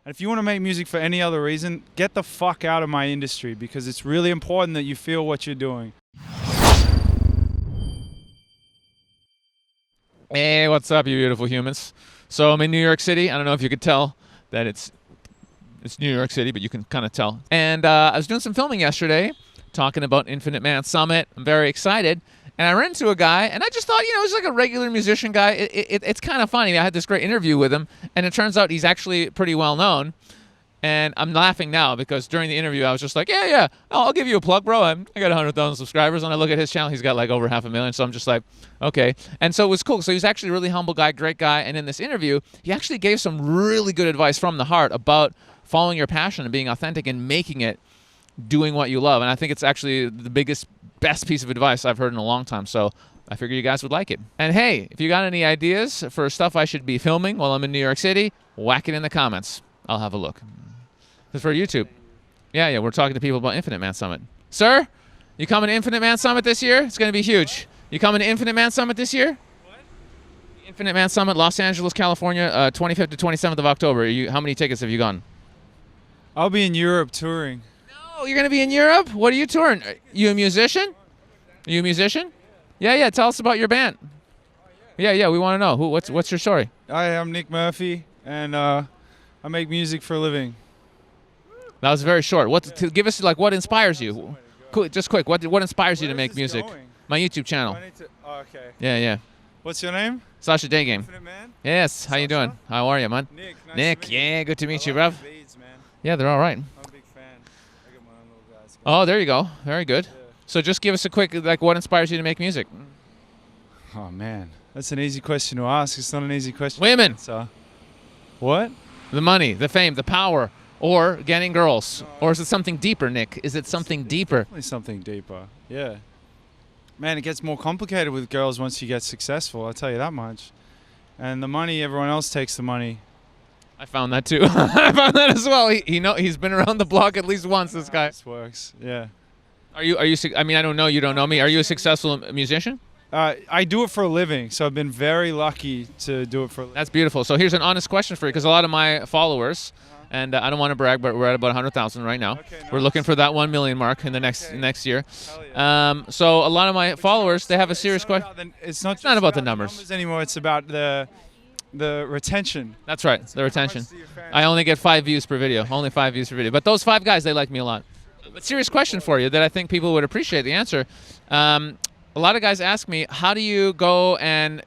And if you want to make music for any other reason, get the fuck out of my industry because it's really important that you feel what you're doing. Hey, what's up, you beautiful humans? So I'm in New York City. I don't know if you could tell that it's New York City, but you can kind of tell. And I was doing some filming yesterday, talking about Infinite Man Summit. I'm very excited. And I ran into a guy, and I just thought, he's like a regular musician guy. It's kind of funny. I had this great interview with him, and it turns out he's actually pretty well known. And I'm laughing now because during the interview, I was just like, yeah, I'll give you a plug, bro. I got 100,000 subscribers. And I look at his channel, he's got like over 500,000. So I'm just like, okay. And so it was cool. So he's actually a really humble guy, great guy. And in this interview, he actually gave some really good advice from the heart about following your passion and being authentic and making it, doing what you love. And I think it's actually the best piece of advice I've heard in a long time. So I figure you guys would like it. And hey, if you got any ideas for stuff I should be filming while I'm in New York City, whack it in the comments. I'll have a look. This is for YouTube. Yeah, we're talking to people about Infinite Man Summit. Sir, you coming to Infinite Man Summit this year? It's going to be huge. You coming to Infinite Man Summit this year? What? Infinite Man Summit, Los Angeles, California, 25th to 27th of October. How many tickets have you gotten? I'll be in Europe touring. No, you're going to be in Europe? What are you touring? You a musician? Are you a musician? Yeah, tell us about your band. Yeah, we want to know. What's your story? I'm Nick Murphy, and I make music for a living. That was very short. Give us what inspires you? Just quick. What inspires you to make music? My YouTube channel. Okay. Yeah. What's your name? Sasha Daygame. Infinite Man? Yes. How you doing? How are you, man? Nick. Yeah, good to meet you, bruv. Beads, man. Yeah, they're all right. I'm a big fan. I got my own little guys. Oh, there you go. Very good. Yeah. So just give us a quick what inspires you to make music? Oh man, that's an easy question to ask. It's not an easy question. Women. So, what? The money, the fame, the power. Or getting girls. Or is it something deeper, Nick? Is it something deeper? Definitely something deeper. Yeah. Man, it gets more complicated with girls once you get successful, I'll tell you that much. And the money, everyone else takes the money. I found that too. I found that as well. He's been around the block at least once, this guy. This works, yeah. Are you I mean, I don't know, you don't know me. Are you a successful musician? I do it for a living, so I've been very lucky to do it for a living. That's beautiful. So here's an honest question for you, because a lot of my followers, and I don't want to brag, but we're at about 100,000 right now. Okay, nice. We're looking for that 1 million mark in the next year. Hell yeah. So a lot of my followers, they have a serious question. It's not about the numbers anymore. It's about the retention. That's right, the retention. I only get 5 views per video. Only 5 views per video. But those 5 guys, they like me a lot. But serious question for you that I think people would appreciate the answer. A lot of guys ask me, how do you go and,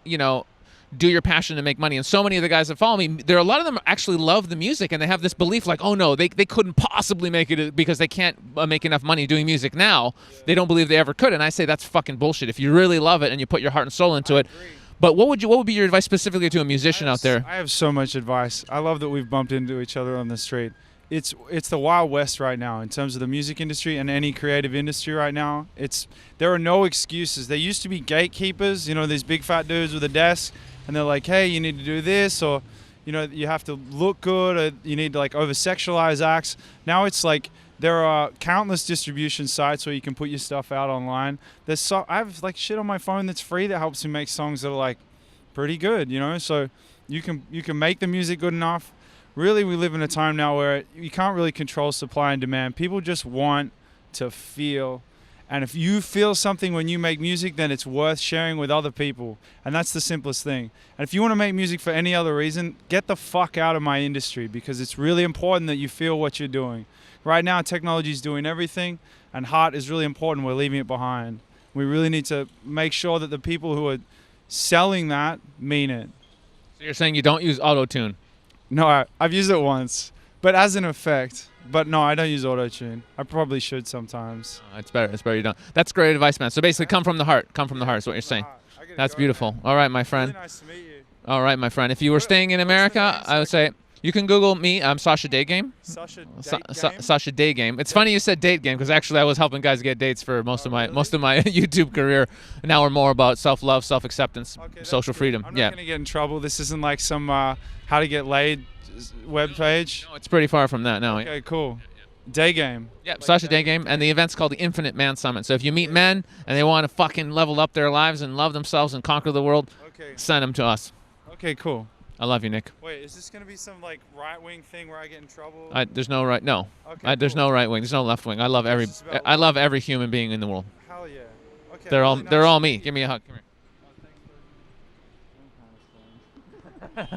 do your passion to make money? And so many of the guys that follow me, a lot of them actually love the music, and they have this belief like, oh no, they couldn't possibly make it because they can't make enough money doing music now. They don't believe they ever could. And I say that's fucking bullshit. If you really love it and you put your heart and soul into it. But what would be your advice specifically to a musician out there? I have so much advice. I love that we've bumped into each other on the street. It's the Wild West right now in terms of the music industry and any creative industry right now. There are no excuses. There used to be gatekeepers, these big fat dudes with a desk, and they're like, hey, you need to do this, or you have to look good, or you need to over-sexualize acts. Now it's like there are countless distribution sites where you can put your stuff out online. I have shit on my phone that's free that helps me make songs that are pretty good, so you can make the music good enough. Really, we live in a time now where you can't really control supply and demand. People just want to feel. And if you feel something when you make music, then it's worth sharing with other people. And that's the simplest thing. And if you want to make music for any other reason, get the fuck out of my industry because it's really important that you feel what you're doing. Right now, technology is doing everything, and heart is really important. We're leaving it behind. We really need to make sure that the people who are selling that mean it. So you're saying you don't use auto-tune? No, I've used it once, but as an effect. But no, I don't use auto-tune. I probably should sometimes. It's better you don't. That's great advice, man. So basically, come from the heart. Come from the heart is what you're saying. That's beautiful. All right, my friend. Really nice to meet you. All right, my friend. If you were staying in America, I would say you can Google me. I'm Sasha Daygame. Sasha Daygame? Sasha Daygame. It's funny you said date game because actually I was helping guys get dates for most of my YouTube career. Now we're more about self-love, self-acceptance, social freedom. I'm not gonna get in trouble. This isn't like some how to get laid web page. No, it's pretty far from that now. Okay, cool. Daygame. Yeah, Sasha Daygame, and the event's called the Infinite Man Summit. So if you meet men and they want to fucking level up their lives and love themselves and conquer the world, send them to us. Okay, cool. I love you, Nick. Wait, is this gonna be some like right-wing thing where I get in trouble? There's no right. No. Okay, There's cool. no right wing. There's no left wing. I love every. It's just about I love every human being in the world. Hell yeah. Okay. They're all. really They're nice all to me. meet you. Give me a hug. Come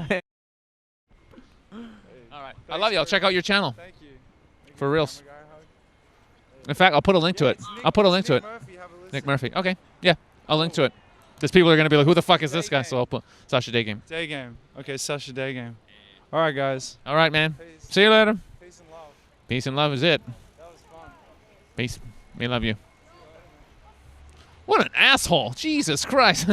here. All right. I love you. I'll check out your channel. Thank you. For reals. Family Guy hug. In fact, I'll put a link to Yeah, it. it's Nick- I'll put a it's link to it. Nick Murphy, have a listen. Nick Murphy. Okay. Yeah. I'll link to it. Because people are gonna be like, "Who the fuck is this guy?" Daygame. So I'll put Sasha Daygame. Daygame. Okay, Sasha Daygame. All right, guys. All right, man. Peace. See you later. Peace and love. Peace and love is it. That was fun. Peace. We love you. What an asshole. Jesus Christ.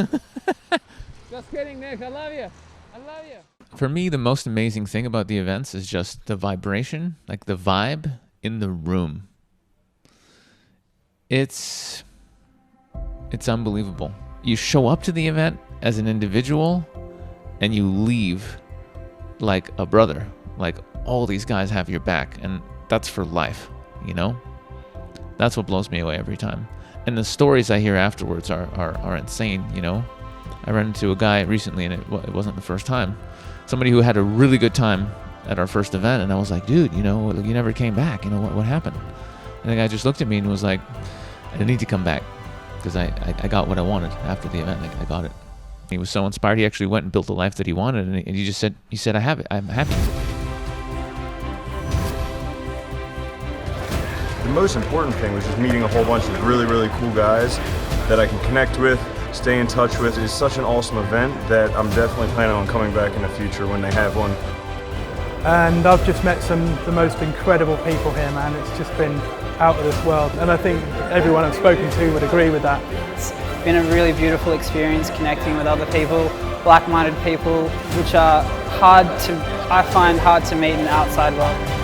Just kidding, Nick. I love you. I love you. For me, the most amazing thing about the events is just the vibration, like the vibe in the room. It's unbelievable. You show up to the event as an individual and you leave like a brother. Like all these guys have your back, and that's for life, you know? That's what blows me away every time. And the stories I hear afterwards are insane, you know? I ran into a guy recently, and it wasn't the first time. Somebody who had a really good time at our first event, and I was like, dude, you know, you never came back. You know, what happened? And the guy just looked at me and was like, I didn't need to come back because I got what I wanted after the event. I got it. He was so inspired. He actually went and built the life that he wanted, and he just said, I have it. I'm happy. The most important thing was just meeting a whole bunch of really, really cool guys that I can connect with, stay in touch with. It's such an awesome event that I'm definitely planning on coming back in the future when they have one. And I've just met some of the most incredible people here, man. It's just been out of this world. And I think everyone I've spoken to would agree with that. It's been a really beautiful experience connecting with other people, like-minded people, which are I find hard to meet in the outside world.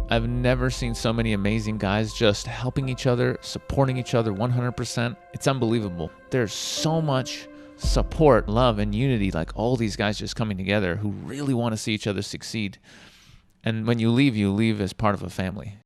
I've never seen so many amazing guys just helping each other, supporting each other 100%. It's unbelievable. There's so much support, love, and unity, like all these guys just coming together who really want to see each other succeed. And when you leave as part of a family.